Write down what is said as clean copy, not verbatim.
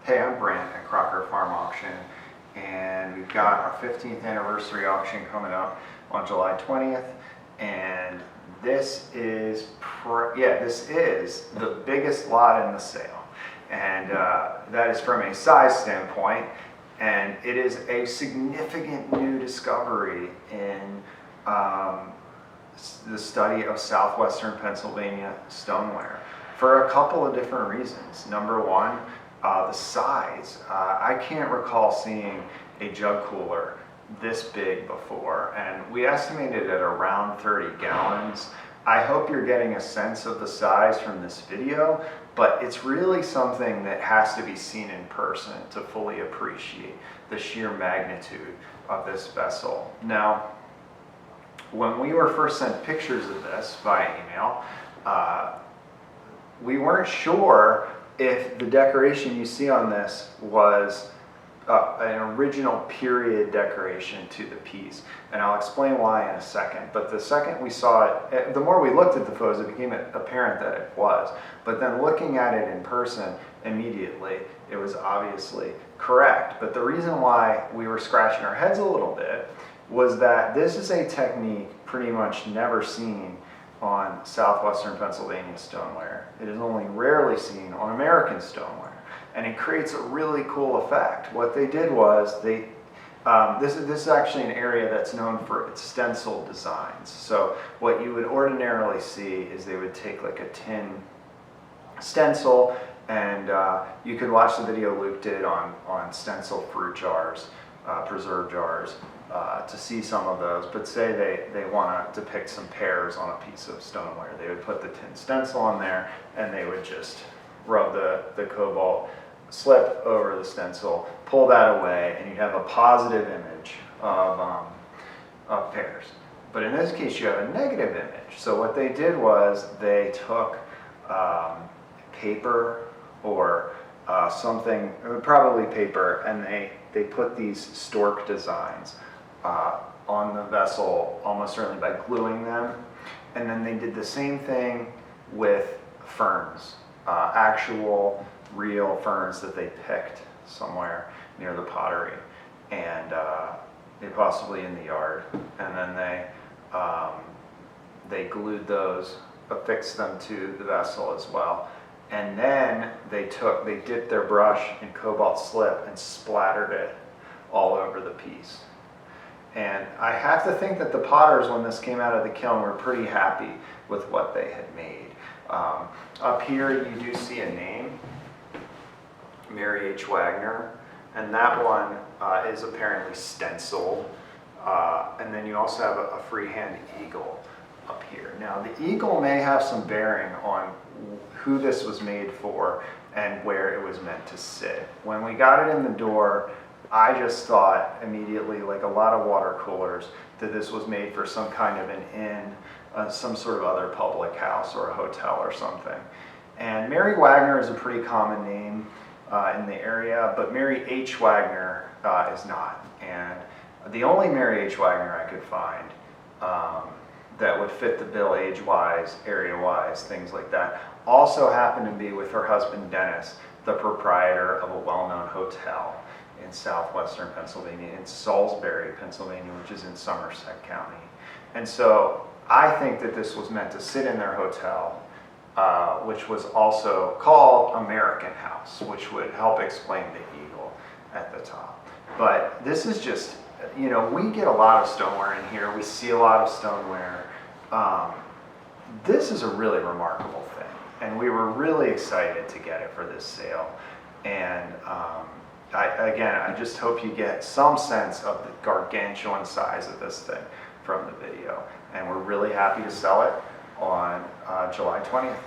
Hey, I'm Brant at Crocker Farm Auction, and we've got our 15th anniversary auction coming up on July 20th, and this is the biggest lot in the sale, and that is from a size standpoint, and it is a significant new discovery in the study of Southwestern Pennsylvania stoneware for a couple of different reasons. Number one, the size. I can't recall seeing a jug cooler this big before, and we estimated at around 30 gallons. I hope you're getting a sense of the size from this video, but it's really something that has to be seen in person to fully appreciate the sheer magnitude of this vessel. Now, when we were first sent pictures of this via email, we weren't sure if the decoration you see on this was an original period decoration to the piece. And I'll explain why in a second. But the second we saw it, the more we looked at the photos, it became apparent that it was. But then looking at it in person immediately, it was obviously correct. But the reason why we were scratching our heads a little bit was that this is a technique pretty much never seen on Southwestern Pennsylvania stoneware. It is only rarely seen on American stoneware, and it creates a really cool effect. What they did was this is actually an area that's known for its stencil designs. So what you would ordinarily see is they would take like a tin stencil, and you could watch the video Luke did on stencil fruit jars, preserve jars, to see some of those. But say they want to depict some pears on a piece of stoneware, they would put the tin stencil on there, and they would just rub the cobalt slip over the stencil, pull that away, and you'd have a positive image of pears. But in this case, you have a negative image. So what they did was they took paper or something, probably paper, and they put these stork designs on the vessel, almost certainly by gluing them. And then they did the same thing with ferns, actual real ferns that they picked somewhere near the pottery, and they possibly in the yard. And then they glued those, affixed them to the vessel as well. And then they dipped their brush in cobalt slip and splattered it all over the piece. And I have to think that the potters, when this came out of the kiln, were pretty happy with what they had made. Up here you do see a name, Mary H. Wagner, and that one is apparently stenciled. And then you also have a freehand eagle up here. Now the eagle may have some bearing on who this was made for and where it was meant to sit. When we got it in the door, I just thought immediately, like a lot of water coolers, that this was made for some kind of an inn, some sort of other public house or a hotel or something. And Mary Wagner is a pretty common name in the area, but Mary H. Wagner is not. And the only Mary H. Wagner I could find that would fit the bill age-wise, area-wise, things like that, also happened to be with her husband Dennis, the proprietor of a well-known hotel in Southwestern Pennsylvania, in Salisbury, Pennsylvania, which is in Somerset County. And so I think that this was meant to sit in their hotel, which was also called American House, which would help explain the eagle at the top. But this is just, we get a lot of stoneware in here. We see a lot of stoneware. This is a really remarkable thing, and we were really excited to get it for this sale. And I just hope you get some sense of the gargantuan size of this thing from the video. And we're really happy to sell it on July 20th.